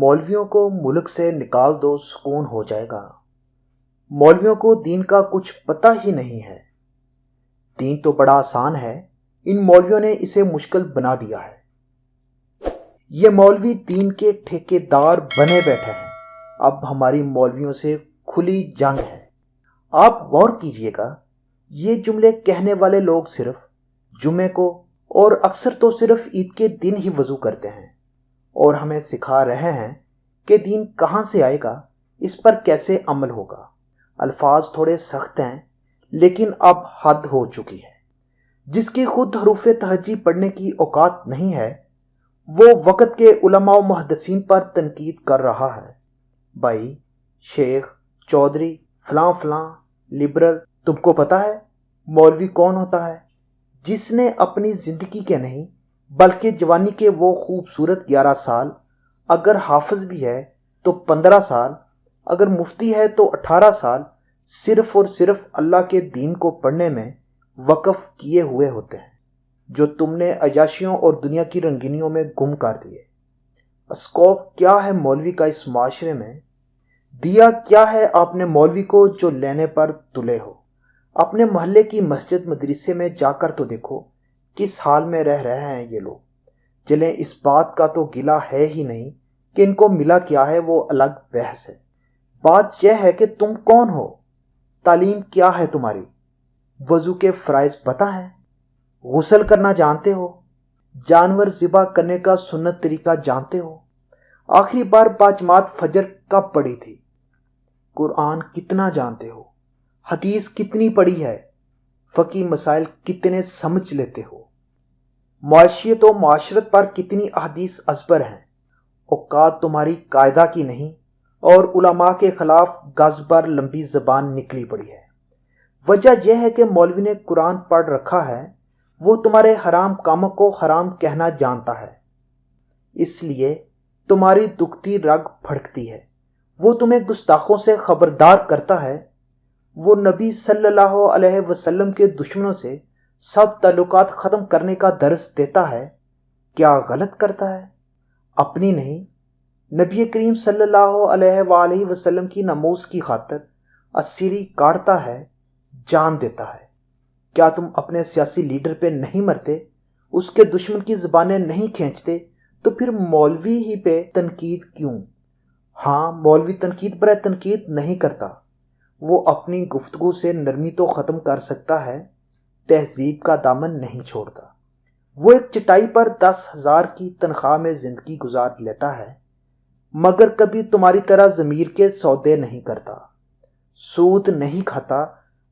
मौलवियों को मुल्क से निकाल दो सुकून हो जाएगा। मौलवियों को दीन का कुछ पता ही नहीं है। दीन तो बड़ा आसान है, इन मौलवियों ने इसे मुश्किल बना दिया है। ये मौलवी दीन के ठेकेदार बने बैठे हैं। अब हमारी मौलवियों से खुली जंग है। आप गौर कीजिएगा, ये जुमले कहने वाले लोग सिर्फ जुमे को और अक्सर तो सिर्फ ईद के दिन ही वजू करते हैं और हमें सिखा रहे हैं कि दीन कहाँ से आएगा, इस पर कैसे अमल होगा। अल्फाज थोड़े सख्त हैं, लेकिन अब हद हो चुकी है। जिसकी खुद हरूफ तहज्जी पढ़ने की औकात नहीं है, वो वक़्त के उलमा व मुहद्दिसीन पर तनकीद कर रहा है। भाई, शेख, चौधरी, फलां फलां, लिबरल, तुमको पता है मौलवी कौन होता है? जिसने अपनी ज़िंदगी के नहीं बल्कि जवानी के वो खूबसूरत 11 साल, अगर हाफिज भी है तो 15 साल, अगर मुफ्ती है तो 18 साल सिर्फ और सिर्फ अल्लाह के दीन को पढ़ने में वक़फ़ किए हुए होते हैं, जो तुमने अयाशियों और दुनिया की रंगीनियों में गुम कर दिए। स्कोप क्या है मौलवी का इस माशरे में? दिया क्या है आपने मौलवी को जो लेने पर तुले हो? अपने मोहल्ले की मस्जिद मदरसे में जाकर तो देखो किस हाल में रह रहे हैं ये लोग। चलें, इस बात का तो गिला है ही नहीं कि इनको मिला क्या है, वो अलग बहस है। बात यह है कि तुम कौन हो, तालीम क्या है तुम्हारी, वज़ू के फ़राइज़ पता है, गुस्ल करना जानते हो, जानवर ज़िबा करने का सुन्नत तरीका जानते हो, आखिरी बार बाजमात फजर कब पढ़ी थी, कुरान कितना जानते हो, हदीस कितनी पढ़ी है, फ़की मसाइल कितने समझ लेते हो, मुआशियत व मुआशरत पर कितनी अहदीस अज़बर हैं। औकात तुम्हारी कायदा की नहीं और उलमा के ख़िलाफ़ गज़ पर लंबी ज़बान निकली पड़ी है। वजह यह है कि मौलवी ने कुरान पढ़ रखा है, वो तुम्हारे हराम कामों को हराम कहना जानता है, इसलिए तुम्हारी दुखती रग फड़कती है। वो तुम्हें गुस्ताखों से खबरदार करता है। वो नबी सल्लल्लाहु अलैहि वसल्लम के दुश्मनों से सब ताल्लुकात ख़त्म करने का दर्स देता है। क्या गलत करता है? अपनी नहीं, नबी करीम सल्लल्लाहु अलैहि वसल्लम की नमूस की खातिर असीरी काटता है, जान देता है। क्या तुम अपने सियासी लीडर पे नहीं मरते, उसके दुश्मन की ज़बानें नहीं खींचते, तो फिर मौलवी ही पे तनकीद क्यों? हाँ, मौलवी तनकीद पर तनकीद नहीं करता। वो अपनी गुफ्तगू से नरमी तो ख़त्म कर सकता है, तहजीब का दामन नहीं छोड़ता। वो एक चटाई पर 10,000 की तनख्वाह में ज़िंदगी गुजार लेता है, मगर कभी तुम्हारी तरह ज़मीर के सौदे नहीं करता, सूद नहीं खाता।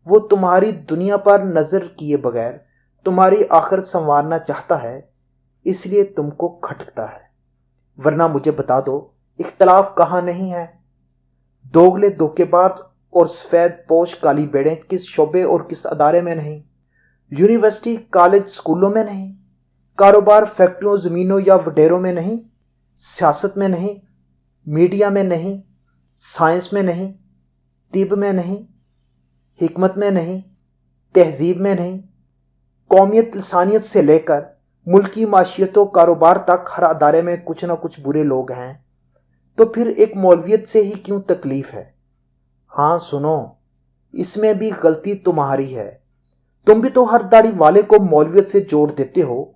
वो तुम्हारी दुनिया पर नज़र किए बगैर तुम्हारी आखिरत संवारना चाहता है, इसलिए तुमको खटकता है। वरना मुझे बता दो, इख्तलाफ कहाँ नहीं है? दोगले धोखेबाज और सफ़ेद पोश काली बेड़ें किस शोबे और किस अदारे में नहीं? यूनिवर्सिटी, कॉलेज, स्कूलों में नहीं? कारोबार, फैक्ट्रियों, ज़मीनों या वडेरों में नहीं? सियासत में नहीं? मीडिया में नहीं? साइंस में नहीं? तिब में नहीं? हिकमत में नहीं? तहजीब में नहीं? कौमियत, लसानियत से लेकर मुल्की माशियतों कारोबार तक हर अदारे में कुछ ना कुछ बुरे लोग हैं। तो फिर एक मौलवियत से ही क्यों तकलीफ़ है? हाँ सुनो, इसमें भी गलती तुम्हारी है। तुम भी तो हर दाढ़ी वाले को मौलवियत से जोड़ देते हो,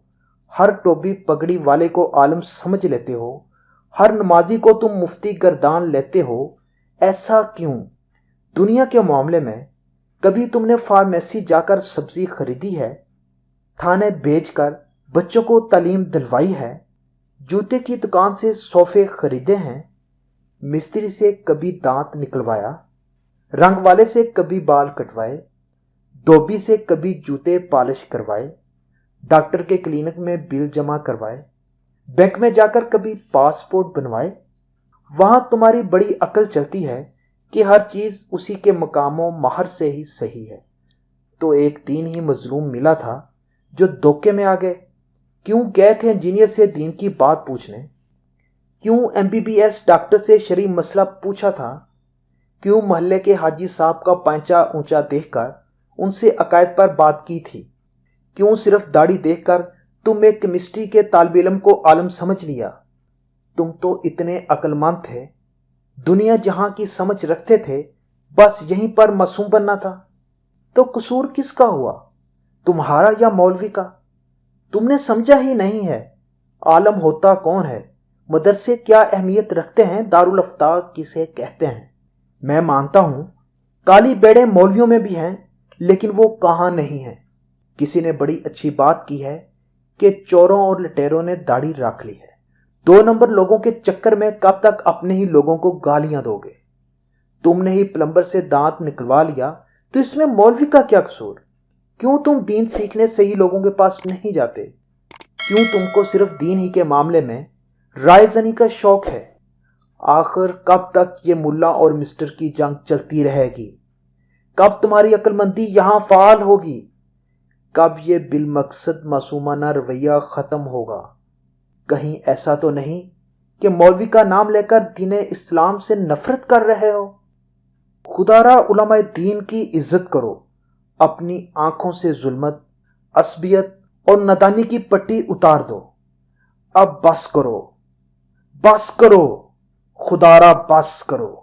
हर टोपी पगड़ी वाले को आलम समझ लेते हो, हर नमाजी को तुम मुफ्ती गर्दान लेते हो। ऐसा क्यों? दुनिया के मामले में कभी तुमने फार्मेसी जाकर सब्जी खरीदी है, थाने भेजकर बच्चों को तालीम दिलवाई है, जूते की दुकान से सोफे खरीदे हैं, मिस्त्री से कभी दांत निकलवाया, रंग वाले से कभी बाल कटवाए, धोबी से कभी जूते पॉलिश करवाए, डॉक्टर के क्लिनिक में बिल जमा करवाए, बैंक में जाकर कभी पासपोर्ट बनवाए? वहां तुम्हारी बड़ी अकल चलती है कि हर चीज़ उसी के मकामों महर से ही सही है। तो एक दीन ही मजलूम मिला था जो धोखे में आ गए। क्यों गए थे इंजीनियर से दीन की बात पूछने? क्यों MBBS डॉक्टर से शरई मसला पूछा था? क्यों मोहल्ले के हाजी साहब का पांचा ऊंचा देखकर उनसे अकायद पर बात की थी? क्यों सिर्फ दाढ़ी देखकर तुम एक केमिस्ट्री के तालिब इल्म को आलम समझ लिया? तुम तो इतने अक्लमंद थे, दुनिया जहां की समझ रखते थे, बस यहीं पर मासूम बनना था। तो कसूर किसका हुआ, तुम्हारा या मौलवी का? तुमने समझा ही नहीं है। आलम होता कौन है, मदरसे क्या अहमियत रखते हैं, दारुल अफ्ता किसे कहते हैं। मैं मानता हूं काली बेड़े मौलवियों में भी हैं, लेकिन वो कहां नहीं है। किसी ने बड़ी अच्छी बात की है कि चोरों और लटेरों ने दाढ़ी रख ली है। 2 नंबर लोगों के चक्कर में कब तक अपने ही लोगों को गालियां दोगे? तुमने ही प्लम्बर से दांत निकलवा लिया, तो इसमें मौलवी का क्या कसूर? क्यों तुम दीन सीखने सही लोगों के पास नहीं जाते? क्यों तुमको सिर्फ दीन ही के मामले में रायजनी का शौक है? आखिर कब तक ये मुल्ला और मिस्टर की जंग चलती रहेगी? कब तुम्हारी अक्लमंदी यहां फाल होगी? कब ये बिलमकसद मासूमाना रवैया खत्म होगा? कहीं ऐसा तो नहीं कि मौलवी का नाम लेकर दीन इस्लाम से नफरत कर रहे हो? खुदारा उलमाए दीन की इज्जत करो। अपनी आंखों से जुल्मत, असबियत और नदानी की पट्टी उतार दो। अब बस करो, बस करो, खुदारा बस करो।